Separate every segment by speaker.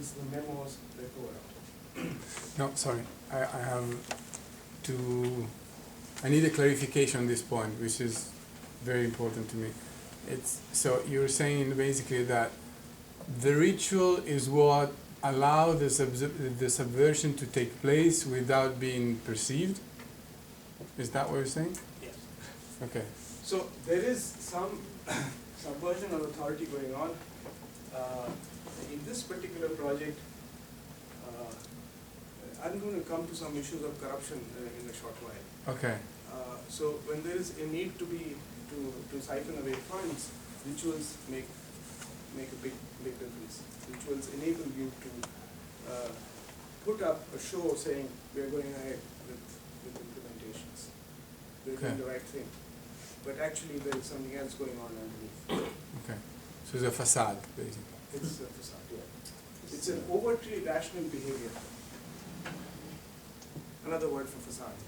Speaker 1: is the memos that go around.
Speaker 2: No, sorry. I have to. I need a clarification on this point, which is very important to me. So you're saying basically that the ritual is what allow the subversion to take place without being perceived? Is that what you're saying?
Speaker 1: Yes.
Speaker 2: Okay.
Speaker 1: So there is some subversion of authority going on. In this particular project, I'm going to come to some issues of corruption in a short while.
Speaker 2: Okay.
Speaker 1: So when there is a need to siphon away funds, rituals make a big difference. Rituals enable you to put up a show saying we are going ahead with implementations. We're doing the right thing. But actually there is something else going on underneath.
Speaker 2: Okay. So it's a facade, basically.
Speaker 1: It's a facade, yeah. It's an overtly rational behavior. Another word for facade.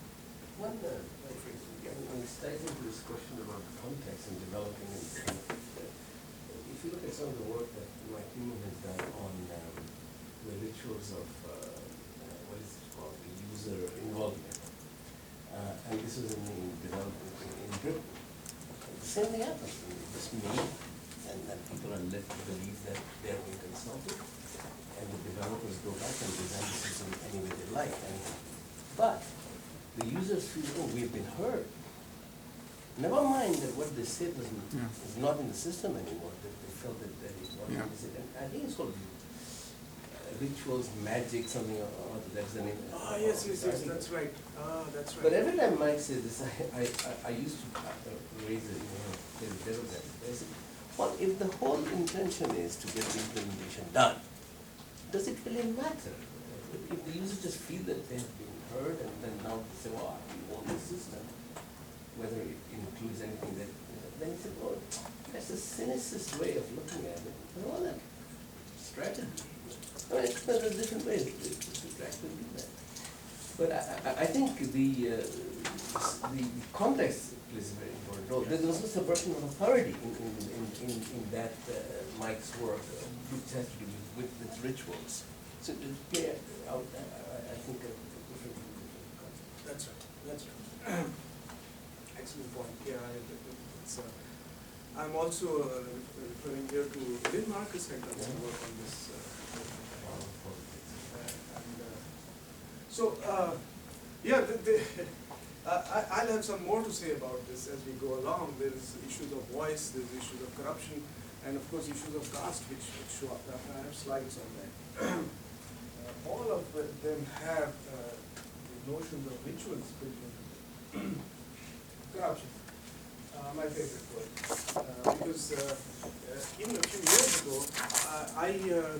Speaker 3: When this ties into this question about context and developing, if you look at some of the work that my team has done on the rituals of what is it called, the user involvement, and this was in development in Britain. The same thing happens. It's me, and then people are led to believe that they're being consulted, and the developers go back and design the system any way they like. But the users feel, oh, we've been heard. Never mind that what they said is not in the system anymore, that they felt that it wasn't. And I think it's called rituals, magic, something or other. That's the name.
Speaker 1: Yes, that's right. That's right.
Speaker 3: But every time Mike says this, I used to raise it, I said, well, if the whole intention is to get the implementation done, does it really matter? If the users just feel that they have been heard and then now they say, well, we own the system, whether it includes anything that, then he said, oh, that's the cynicist way of looking at it. Well, that strategy. I mean, there are different ways to actually do that. But I think the context plays a very important role. There's also subversion of authority in that Mike's work, which has to do with rituals. So to play out, I think a different concept.
Speaker 1: That's right. Excellent point. Yeah, I'm also referring here to Lynn Marcus had done some work on this. I'll have some more to say about this as we go along. There's issues of voice, there's issues of corruption, and of course issues of caste which show up. I have slides on that. All of them have the notions of rituals built into corruption. My favorite word. Because even a few years ago, I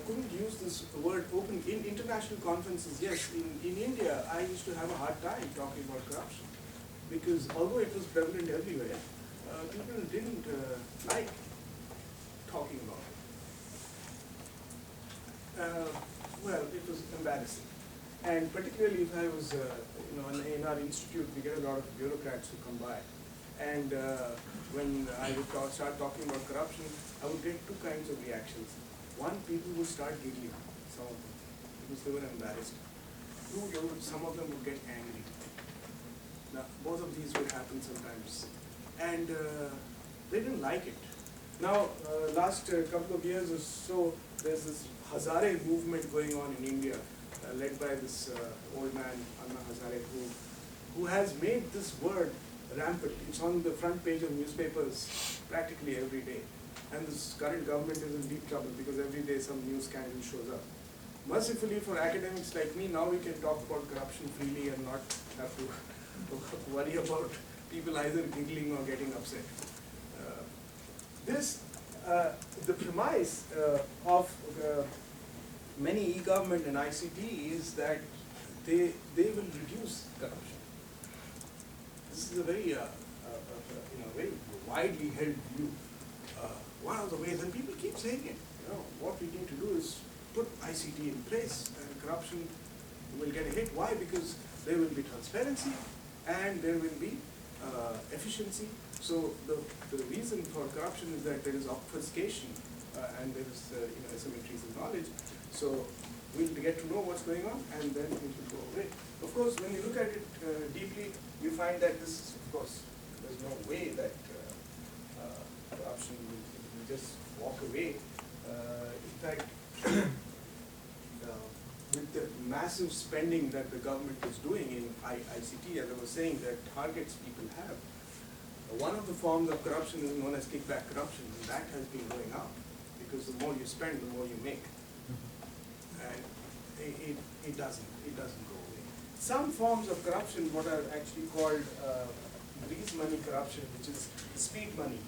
Speaker 1: couldn't use this word open in international conferences. Yes, in India, I used to have a hard time talking about corruption. Because although it was prevalent everywhere, people didn't like talking about it. Well, it was embarrassing. And particularly if I was, in our institute, we get a lot of bureaucrats who come by. And when I would start talking about corruption, I would get two kinds of reactions. One, people would start giggling, some of them, because they were embarrassed. Two, some of them would get angry. Now, both of these would happen sometimes. And they didn't like it. Now, last couple of years or so, there's this Hazare movement going on in India, led by this old man, Anna Hazare, who has made this word rampant. It's on the front page of newspapers practically every day. And this current government is in deep trouble because every day some news scandal shows up. Mercifully for academics like me, now we can talk about corruption freely and not have to worry about people either giggling or getting upset. The premise of many e-government and ICT is that they will reduce corruption. This is a very, very widely held view. One of the ways, and people keep saying it, what we need to do is put ICT in place and corruption will get a hit. Why? Because there will be transparency and there will be efficiency. So the reason for corruption is that there is obfuscation and there is asymmetries in knowledge. So we'll get to know what's going on, and then it will go away. Of course, when you look at it deeply, you find that this is, of course, there's no way that corruption will just walk away. In fact, with the massive spending that the government is doing in ICT, as I was saying, that targets people have, one of the forms of corruption is known as kickback corruption, and that has been going up, because the more you spend, the more you make. And it doesn't go away. Some forms of corruption, what are actually called grease money corruption, which is speed money.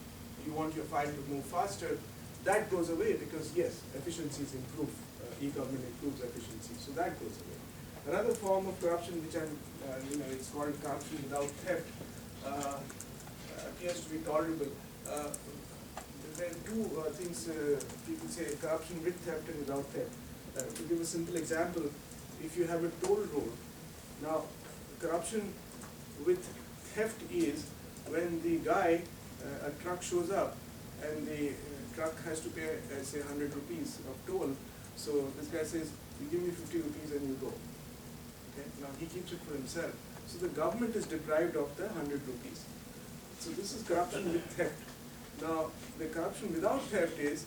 Speaker 1: You want your file to move faster, that goes away because yes, efficiencies improve, e-government improves efficiency, so that goes away. Another form of corruption, which it's called corruption without theft, appears to be tolerable. There are two things people say: corruption with theft and without theft. To give a simple example, if you have a toll road, now corruption with theft is when the guy, a truck shows up and the truck has to pay, say, 100 rupees of toll. So this guy says, you give me 50 rupees and you go. Okay? Now he keeps it for himself. So the government is deprived of the 100 rupees. So this is corruption with theft. Now the corruption without theft is,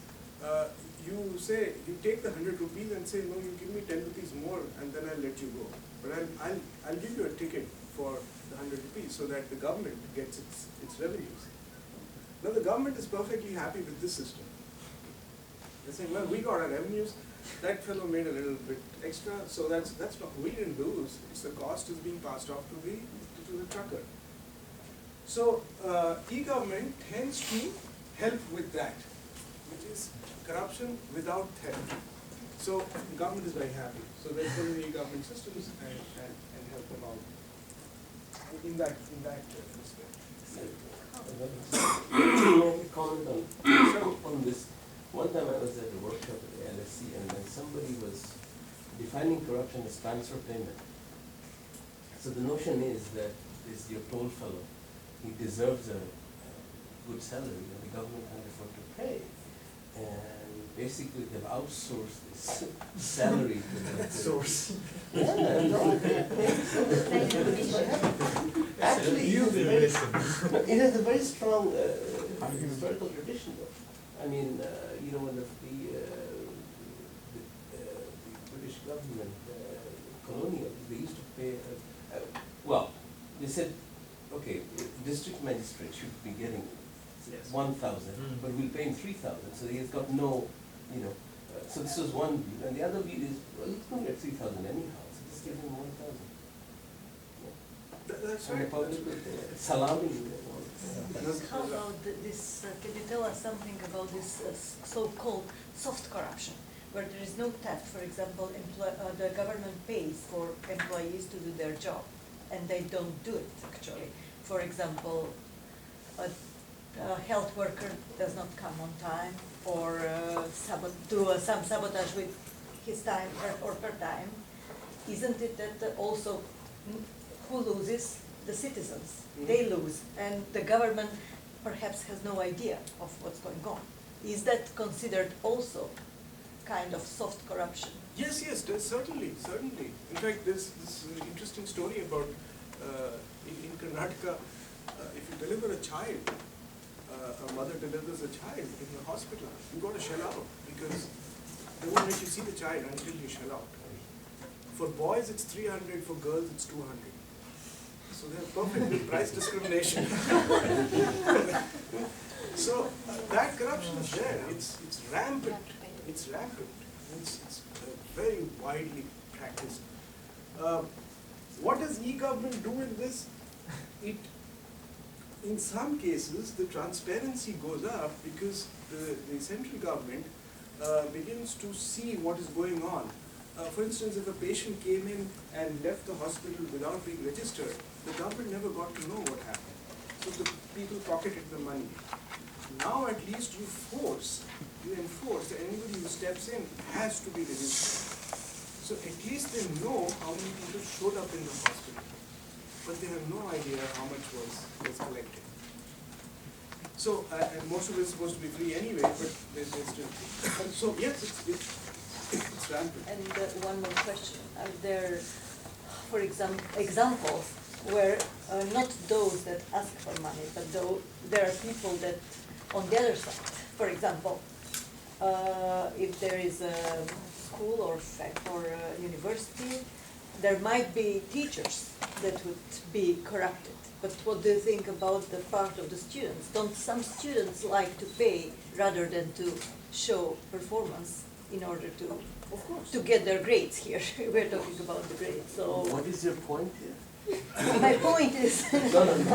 Speaker 1: you say, you take the 100 rupees and say, no, you give me 10 rupees more and then I'll let you go. But I'll give you a ticket for the 100 rupees so that the government gets its revenues. Now the government is perfectly happy with this system. They're saying, well, we got our revenues, that fellow made a little bit extra, so that's not, we didn't lose, it's the cost is being passed off to the trucker. So e-government tends to help with that, which is corruption without theft. So the government is very happy. So they put in e-government systems and help them out in that respect.
Speaker 3: Comment on this. One time I was at a workshop at the LSE, and then somebody was defining corruption as transfer payment. So the notion is that this your toll fellow, he deserves a good salary, and the government can afford to pay. And basically they've outsourced this salary to the source. Yeah, actually, it has a very strong historical tradition, though. I mean, when the British government, colonial, they used to pay, they said, okay, district magistrate should be getting 1,000, but we'll pay him 3,000, so he has got no, so this was one view. And the other view is, well, he's going to get 3,000 anyhow, so just give him 1,000.
Speaker 1: That's right.
Speaker 3: Salami.
Speaker 4: How about this, can you tell us something about this so-called soft corruption, where there is no theft? For example, the government pays for employees to do their job, and they don't do it, actually. For example, a health worker does not come on time, or do some sabotage with his time or her time. Isn't it that also who loses? The citizens. They lose, and the government perhaps has no idea of what's going on. Is that considered also kind of soft corruption?
Speaker 1: Yes, certainly. In fact, there's this interesting story about in Karnataka, if you deliver a child, a mother delivers a child in the hospital, you got to shell out because they won't let you see the child until you shell out. For boys, it's 300. For girls, it's 200. So they have perfect price discrimination. So that corruption is there. It's rampant. It's rampant. It's very widely practiced. What does e-government do in this? In some cases, the transparency goes up because the central government begins to see what is going on. For instance, if a patient came in and left the hospital without being registered, the government never got to know what happened. So the people pocketed the money. Now at least you enforce that anybody who steps in has to be registered. So at least they know how many people showed up in the hospital, but they have no idea how much was collected. So, and most of it is supposed to be free anyway, but there's still. So yes, It's rampant.
Speaker 4: And one more question. Are there, for examples where not those that ask for money, but though there are people that on the other side, for example, if there is a school or university, there might be teachers that would be corrupted. But what do you think about the part of the students? Don't some students like to pay rather than to show performance in order to
Speaker 1: Of course.
Speaker 4: to get their grades here? We're talking about the grades. So
Speaker 3: What is your point here?
Speaker 4: my point is,
Speaker 3: No, no, no.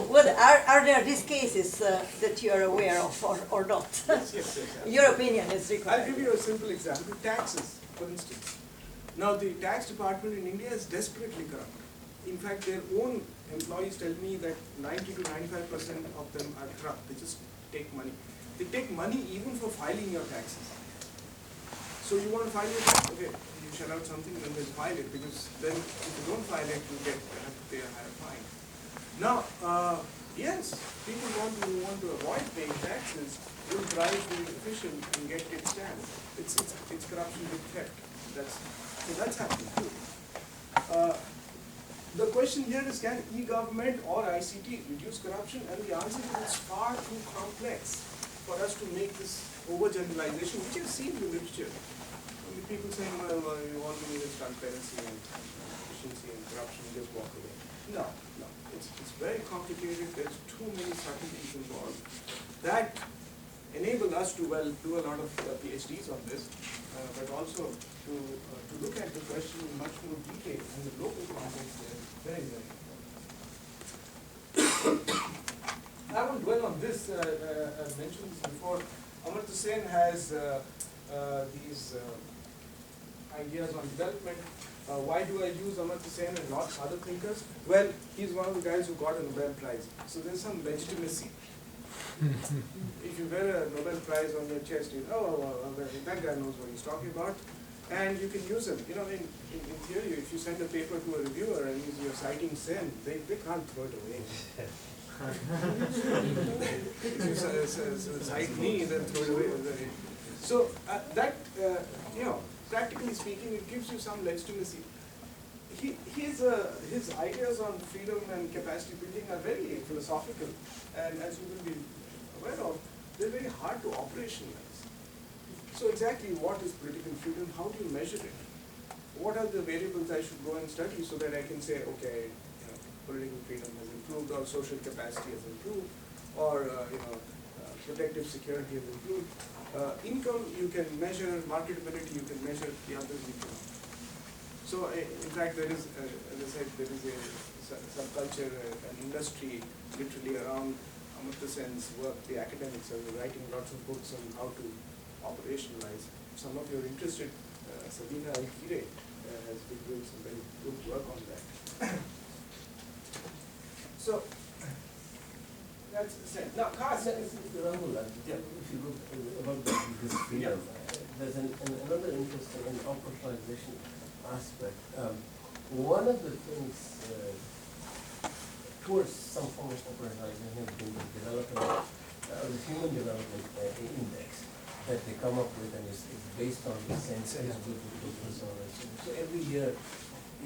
Speaker 4: what are there these cases that you are aware of or not?
Speaker 1: Yes, yes, yes.
Speaker 4: Your opinion is
Speaker 1: I'll
Speaker 4: required.
Speaker 1: give you a simple example, taxes, for instance. Now, the tax department in India is desperately corrupt. In fact, their own employees tell me that 90 to 95% of them are corrupt. They just take money. They take money even for filing your taxes. So you want to file your tax? Okay, you shell out something and then they'll file it, because then if you don't file it, you have to pay a higher fine. Now, yes, people want to avoid paying taxes, will bribe the official and get stamp. It's corruption with theft. That's happening too. The question here is, can e-government or ICT reduce corruption? And the answer is, it's far too complex for us to make this overgeneralization, which is seen in the literature. I mean, people saying, well, you all we need is transparency and efficiency and corruption, just walk away. No. It's very complicated. There's too many subtleties involved that enable us to, well, do a lot of PhDs on this, but also to look at the question in much more detail, and the local context there is very, very important. I won't dwell on this. I've mentioned this before. Amartya Sen has these ideas on development. Why do I use Amartya Sen and not other thinkers? Well, he's one of the guys who got a Nobel Prize, so there's some legitimacy. If you wear a Nobel Prize on your chest, you that guy knows what he's talking about, and you can use him. You know, in theory, if you send a paper to a reviewer and you're citing Sen, they can't throw it away. If you cite me, then throw it away. So practically speaking, it gives you some legitimacy. His ideas on freedom and capacity building are very philosophical, and as you will be aware of, they're very hard to operationalize. So exactly what is political freedom? How do you measure it? What are the variables I should go and study so that I can say, okay, political freedom has improved, or social capacity has improved, or protective security has improved. Income you can measure, marketability you can measure, the others you cannot. So in fact, there is, as I said, there is a subculture, an industry literally around Amartya Sen's work. The academics are writing lots of books on how to operationalize. Some of you are interested, Sabina Al-Kire has been doing some very good work on that. So, that's the same. Now, Kaz.
Speaker 3: Rahul, if you look about this freedom, there's another interesting and operationalization aspect. One of the things towards some form of operationalization has been the development, the Human Development Index that they come up with, and it's based on the sense of good and so on and so on. So every year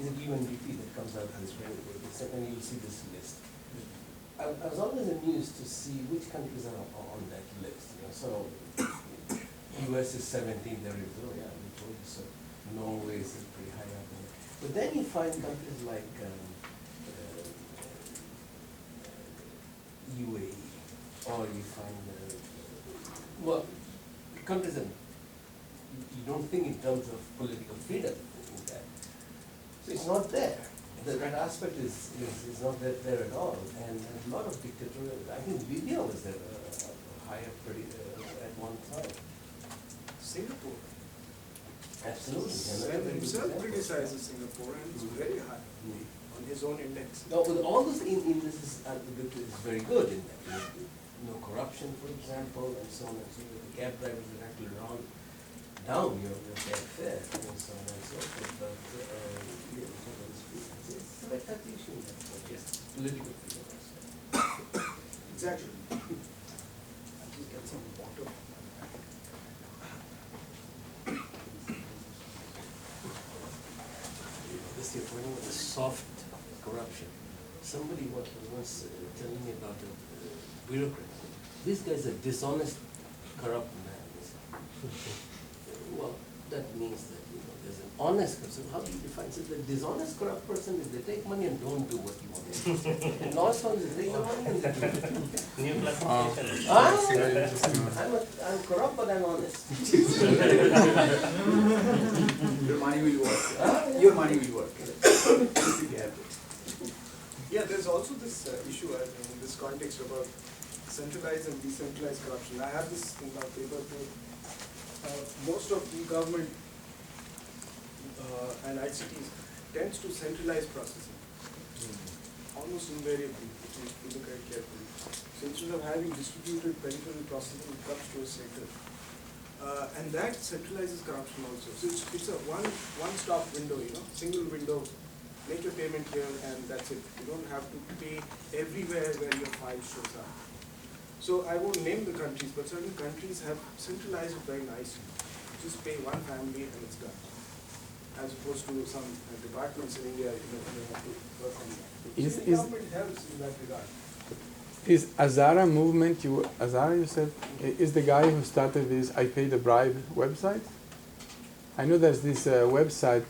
Speaker 3: is a UNDP that comes out with this framework, and you'll see this list. I was always amused to see which countries are on that list. So US is 17, there is, we told you so. Norway is pretty high up in there. But then you find countries like UAE, or you find, countries that you don't think in terms of political freedom in that. So it's not there. That aspect is not there at all, and a lot of dictatorial. I think Libya was there higher at one time.
Speaker 1: Singapore.
Speaker 3: Absolutely.
Speaker 1: Sen himself criticizes Singapore, and it's very high on his own index.
Speaker 3: No, with all those indices is very good in that. No corruption, for example, and so on and so forth. The cab drivers are actually down your cab fare, and so on and so forth. But it's a very tough issue in that point. Yes, political freedom.
Speaker 1: Exactly. I'll just get some water.
Speaker 3: soft corruption. Somebody was once telling me about a bureaucrat. This guy's a dishonest, corrupt man. He said. Well, that means that there's an honest person. How do you define it? So the dishonest, corrupt person is they take money and don't do what you want them to do. And honest one is they take the money and they do it.
Speaker 5: New classification.
Speaker 3: I'm corrupt, but I'm honest.
Speaker 6: Your money will work. Your money will work.
Speaker 1: Yeah, there's also this issue in this context about centralized and decentralized corruption. I have this in my paper too. Most of e-government and ICTs tends to centralize processing, almost invariably, if you look at it carefully. So instead of having distributed peripheral processing, it comes to a center. And that centralizes corruption also. So it's a one-stop window, single window. Make your payment here and that's it. You don't have to pay everywhere where your file shows up. So I won't name the countries, but certain countries have centralized it very nicely. Just pay one family and it's done. As opposed to some departments in India, you have to work on that. So the government helps in that regard.
Speaker 2: Is Azara movement, Azara you said, is the guy who started this I Pay the Bribe website? I know there's this website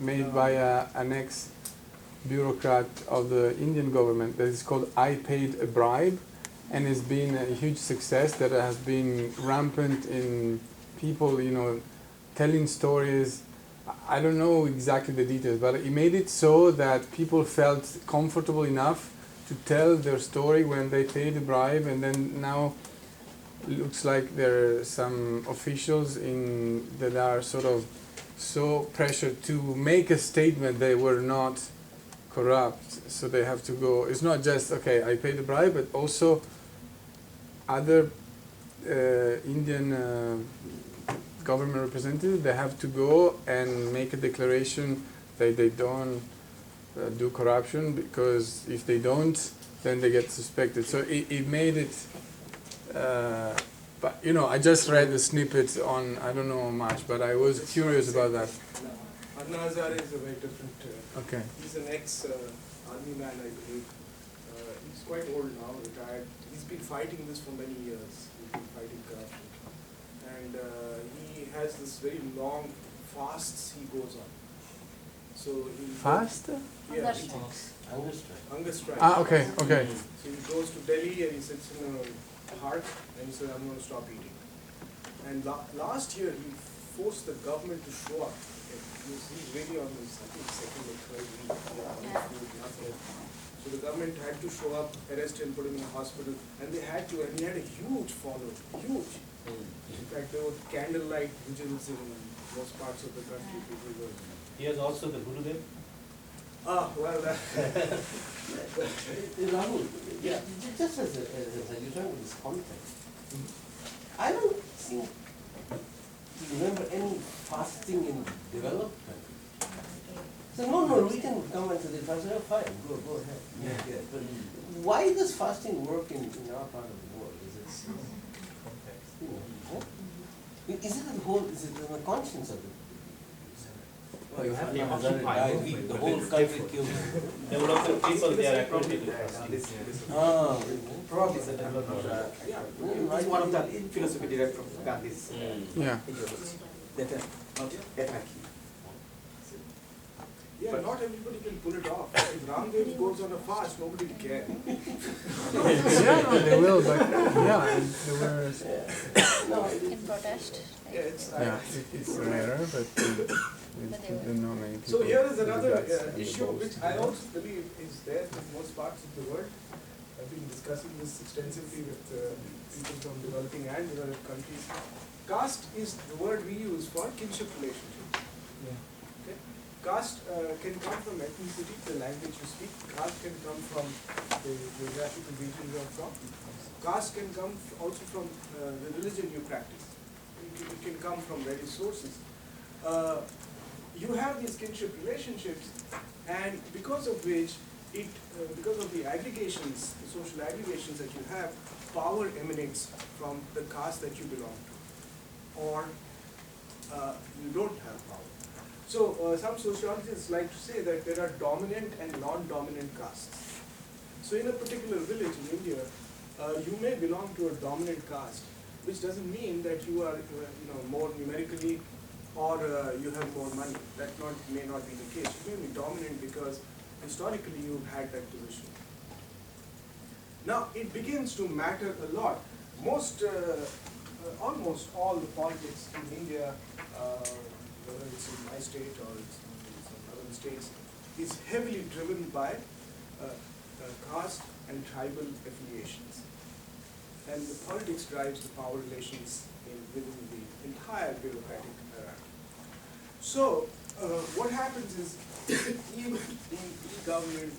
Speaker 2: made by an ex-bureaucrat of the Indian government that is called I Paid a Bribe, and it's been a huge success that has been rampant in people, telling stories. I don't know exactly the details, but it made it so that people felt comfortable enough to tell their story when they paid a bribe, and then now it looks like there are some officials that are sort of so pressured to make a statement they were not corrupt, so they have to go. It's not just, okay, I paid the bribe, but also other Indian government representatives, they have to go and make a declaration that they don't do corruption, because if they don't, then they get suspected. So it made it, but I just read the snippet on, I don't know much, but I was curious about that.
Speaker 1: No, Anna Hazare is a very different,
Speaker 2: Okay.
Speaker 1: he's an ex-army man, I believe. He's quite old now, retired. He's been fighting this for many years. He's been fighting corruption. And he has this very long fasts he goes on. So he
Speaker 2: Fast?
Speaker 1: Yeah,
Speaker 4: Hunger
Speaker 1: he-
Speaker 4: strikes.
Speaker 1: hunger strike.
Speaker 2: Okay.
Speaker 1: So he goes to Delhi and he sits in a park and he says, I'm going to stop eating. And last year he forced the government to show up. He's really on his, I think, second or third week.
Speaker 4: Yeah.
Speaker 1: Food, nothing. So the government had to show up, arrest him, put him in a hospital, and they had to, and he had a huge following, huge. In fact, there were candlelight vigils in most parts of the country. People were.
Speaker 5: He is also the Gurudev.
Speaker 1: Well, that.
Speaker 3: Rahul, yeah, just as you're talking about this context, I don't seem to remember any fasting in developed countries. So no, Norwegian would come and say, "If I say, oh, fine, go ahead." Yeah. But why does fasting work in our part of the world? Is it, is it in the conscience of it? Well, you have
Speaker 5: Yeah,
Speaker 3: to
Speaker 5: occupy.
Speaker 3: the whole country killed.
Speaker 5: Developing people, they are according to fasting.
Speaker 6: Probably it's a development. It's one of the philosophy derived from Gandhi's
Speaker 2: Yeah.
Speaker 6: ideology. That not anarchy.
Speaker 1: Yeah, not everybody can pull it off. If Ramdev goes on a fast, nobody will care.
Speaker 2: Yeah, no, they will, but yeah, there were.
Speaker 3: No,
Speaker 4: In protest.
Speaker 1: Yeah, it's
Speaker 2: Yeah, it's rarer, but not many people.
Speaker 1: So here is
Speaker 2: do
Speaker 1: another
Speaker 2: that.
Speaker 1: issue which I also believe is there in most parts of the world. I've been discussing this extensively with people from developing and developed countries. Caste is the word we use for kinship relationships. Okay? Caste can come from ethnicity, the language you speak. Caste can come from the geographical region you are from. Caste can come also from the religion you practice. It can come from various sources. You have these kinship relationships, and because of which because of the aggregations, the social aggregations that you have, power emanates from the caste that you belong to, or you don't have power. So some sociologists like to say that there are dominant and non-dominant castes. So in a particular village in India, you may belong to a dominant caste, which doesn't mean that you are more numerically or you have more money. That may not be the case. You may be dominant because historically you've had that position. Now it begins to matter a lot. Almost all the politics in India, whether it's in my state or it's in some other states, is heavily driven by caste and tribal affiliations. And the politics drives the power relations within the entire bureaucratic hierarchy. So what happens is, even in e-government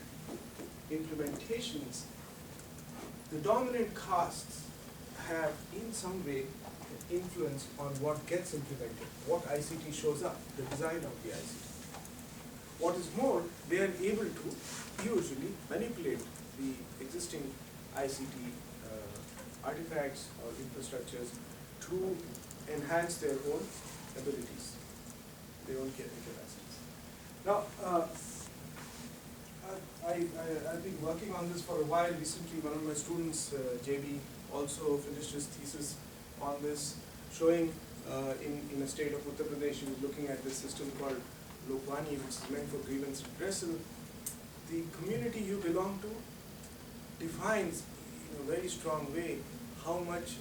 Speaker 1: implementations, the dominant castes have in some way influence on what gets implemented, what ICT shows up, the design of the ICT. What is more, they are able to usually manipulate the existing ICT artifacts or infrastructures to enhance their own abilities, their own capacities. Now, I've been working on this for a while. Recently, one of my students, JB, also finished his thesis on this, showing in a state of Uttar Pradesh, he was looking at this system called Lokvani, which is meant for grievance redressal. The community you belong to defines in a very strong way how much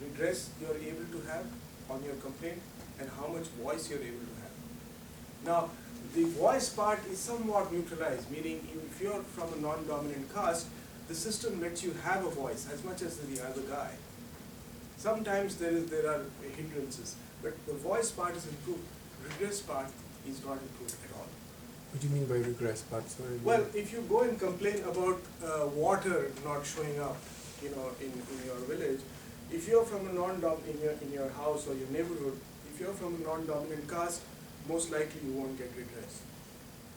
Speaker 1: redress you are able to have on your complaint and how much voice you are able to have. Now, the voice part is somewhat neutralized, meaning if you are from a non-dominant caste, the system lets you have a voice as much as the other guy. Sometimes there are hindrances, but the voice part is improved. Regress part is not improved at all.
Speaker 2: What do you mean by regress part? Sorry.
Speaker 1: Well, if you go and complain about water not showing up, in your village, if you're from a in your house or your neighborhood, if you're from a non-dominant caste, most likely you won't get redress.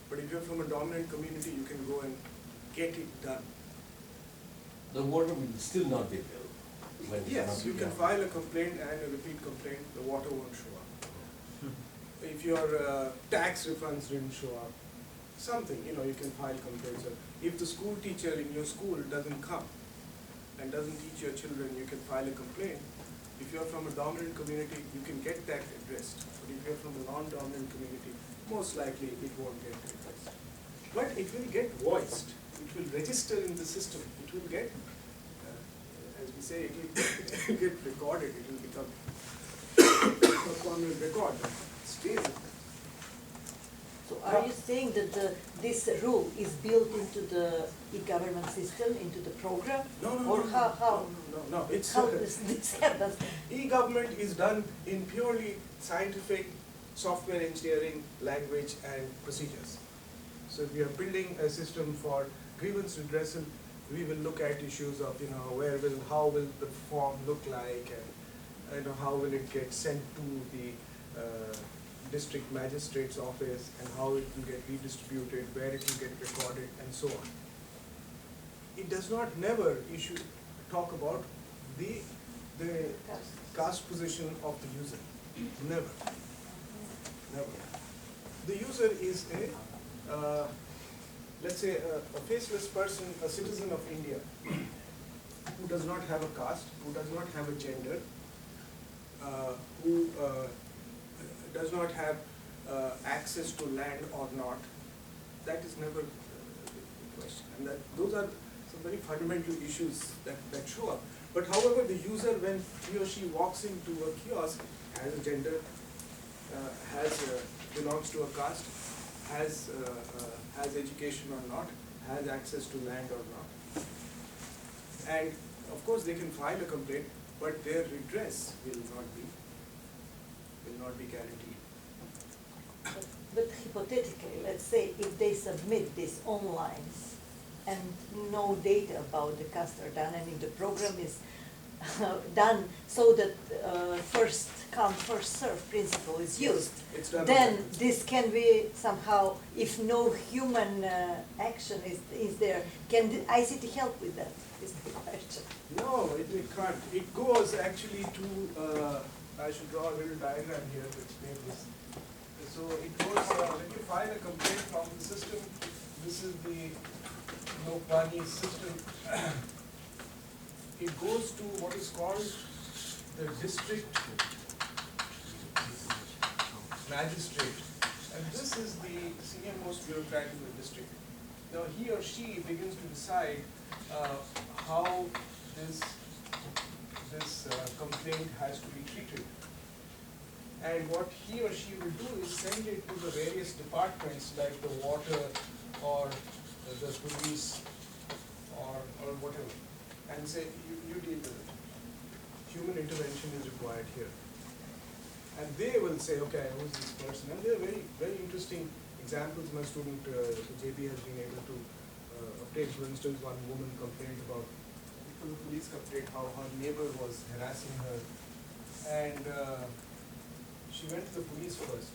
Speaker 1: But if you're from a dominant community, you can go and get it done.
Speaker 3: The water will still not be billed. When
Speaker 1: Yes, you can file a complaint and a repeat complaint, the water won't show up. If your tax refunds didn't show up, something, you can file complaints. If the school teacher in your school doesn't come and doesn't teach your children, you can file a complaint. If you're from a dominant community, you can get that addressed. But if you're from a non-dominant community, most likely it won't get addressed. But it will get voiced. It will register in the system. It will get, as we say, it will get recorded. It will become a permanent record. Stays.
Speaker 4: So are you saying that this rule is built into the e-government system, into the program?
Speaker 1: No. It's
Speaker 4: how does this happen?
Speaker 1: E-government is done in purely scientific software engineering, language and procedures. So if we are building a system for grievance redressal, we will look at issues of how will the form look like, and how will it get sent to the district magistrate's office, and how it will get redistributed, where it will get recorded, and so on. It does not never talk about the caste position of the user. Never. The user is let's say a faceless person, a citizen of India, who does not have a caste, who does not have a gender, who does not have access to land or not. That is never the question. And those are some very fundamental issues that show up. But however, the user, when he or she walks into a kiosk, has a gender, belongs to a caste, has education or not, has access to land or not. And of course they can file a complaint, but their redress will not be guaranteed.
Speaker 4: But hypothetically, let's say if they submit this online and no data about the caste are done, and if the program is done so that first come, first serve principle is used,
Speaker 1: It's done
Speaker 4: then
Speaker 1: on that.
Speaker 4: this can be somehow, if no human action is there, can the ICT help with that, is the question.
Speaker 1: No, it can't. It goes actually to, I should draw a little diagram here to explain this. So it goes, when you file a complaint from the system, this is the Lokbani system. It goes to what is called the district magistrate. And this is the senior most bureaucrat in the district. Now he or she begins to decide how this complaint has to be treated. And what he or she will do is send it to the various departments like the water or the police or whatever, and say, you deal with it. Human intervention is required here. And they will say, okay, who's this person? And there are very, very interesting examples my student JP has been able to obtain. For instance, one woman complained about, the police complained how her neighbor was harassing her. And she went to the police first.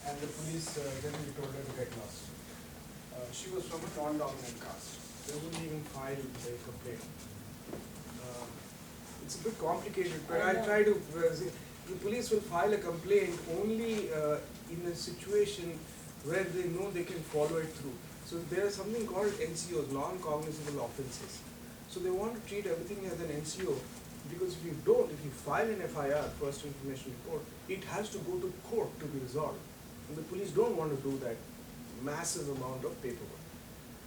Speaker 1: And the police generally told her to get lost. She was from a non-dominant caste. They wouldn't even file a complaint. It's a bit complicated, but I'll try to say, the police will file a complaint only in a situation where they know they can follow it through. So there is something called NCOs, non-cognizable offenses. So they want to treat everything as an NCO, because if you don't, if you file an FIR, First Information Report, it has to go to court to be resolved. And the police don't want to do that massive amount of paperwork.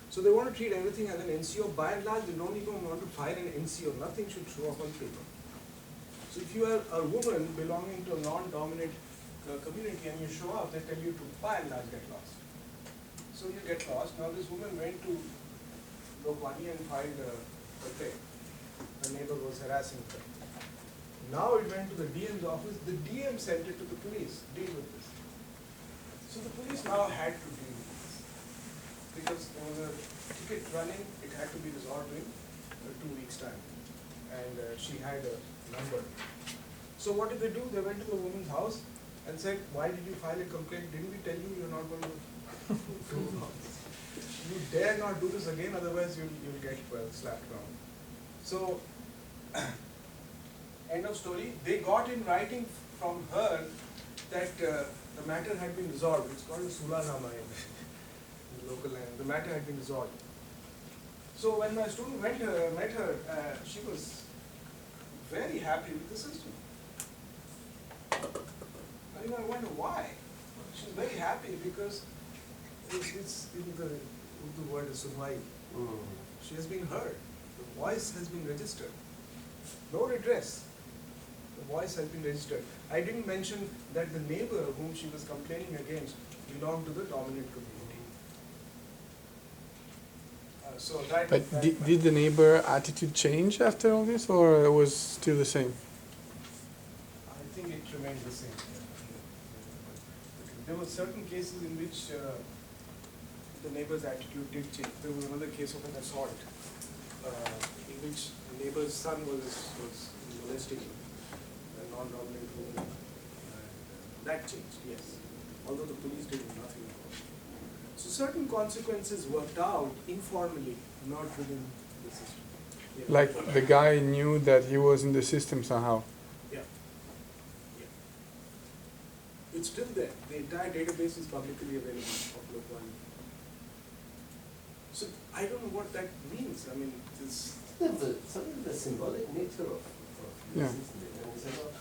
Speaker 1: So they want to treat everything as an NCO. By and large, they don't even want to file an NCO. Nothing should show up on paper. So if you are a woman belonging to a non-dominant community and you show up, they tell you to, by and large, get lost. So you get lost. Now this woman went to Lokbani and filed a complaint. Her neighbor was harassing her. Now it went to the DM's office. The DM sent it to the police. Deal with this. So the police now had to deal with this. Because there was a ticket running, it had to be resolved in 2 weeks' time. And she had a number. So what did they do? They went to the woman's house and said, why did you file a complaint? Didn't we tell you you're not going to do this? You dare not do this again, otherwise you'll get slapped around. So, end of story. They got in writing from her that the matter had been resolved. It's called a Sulanama in the local language. The matter had been resolved. So when my student met her, she was very happy with the system. I wonder why. She's very happy because it's the word is Sunwai. She has been heard. The voice has been registered. No redress. The voice has been registered. I didn't mention that the neighbor whom she was complaining against belonged to the dominant community.
Speaker 2: But did the neighbor attitude change after all this, or it was still the same?
Speaker 1: I think it remained the same. There were certain cases in which the neighbor's attitude did change. There was another case of an assault in which the neighbor's son was molesting a non-dominant woman. That changed, yes. Although the police did nothing about it. So certain consequences worked out informally, not within the system. Yeah.
Speaker 2: Like the guy knew that he was in the system somehow.
Speaker 1: Yeah. Yeah. It's still there. The entire database is publicly available of Lokbani. So I don't know what that means. I mean, it's
Speaker 3: Something of the symbolic nature of
Speaker 2: Yeah.
Speaker 3: this, isn't it? And so,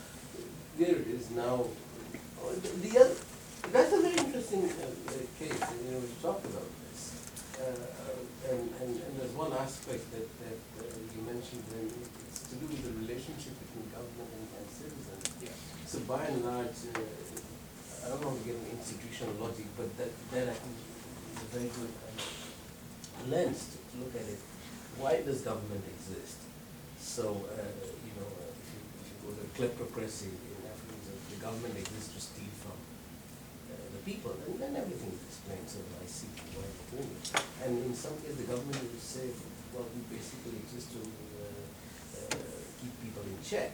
Speaker 3: there it is now. The other, that's a very interesting case. We talked about this, and there's one aspect that you mentioned, and it's to do with the relationship between government and citizens.
Speaker 1: yeah.
Speaker 3: So by and large, I don't want to get into institutional logic, but that I think is a very good lens to look at it. Why does government exist? So, if you go to kleptocracy in Africa, the government exists to steal from the people, and then everything is explained, so I see why they're doing it. And in some cases, the government will say, well, we basically exist to keep people in check.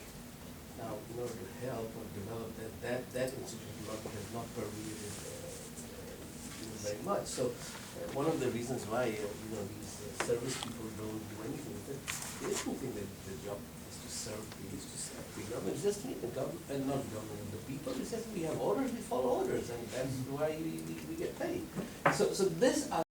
Speaker 3: Now, in order to help or develop that institutional logic has not permeated very much. So, one of the reasons why these service people don't do anything is that they don't think that the job is to serve the government. It's just the government, and not government, the people. It says we have orders, we follow orders. and that's why we get paid. So these are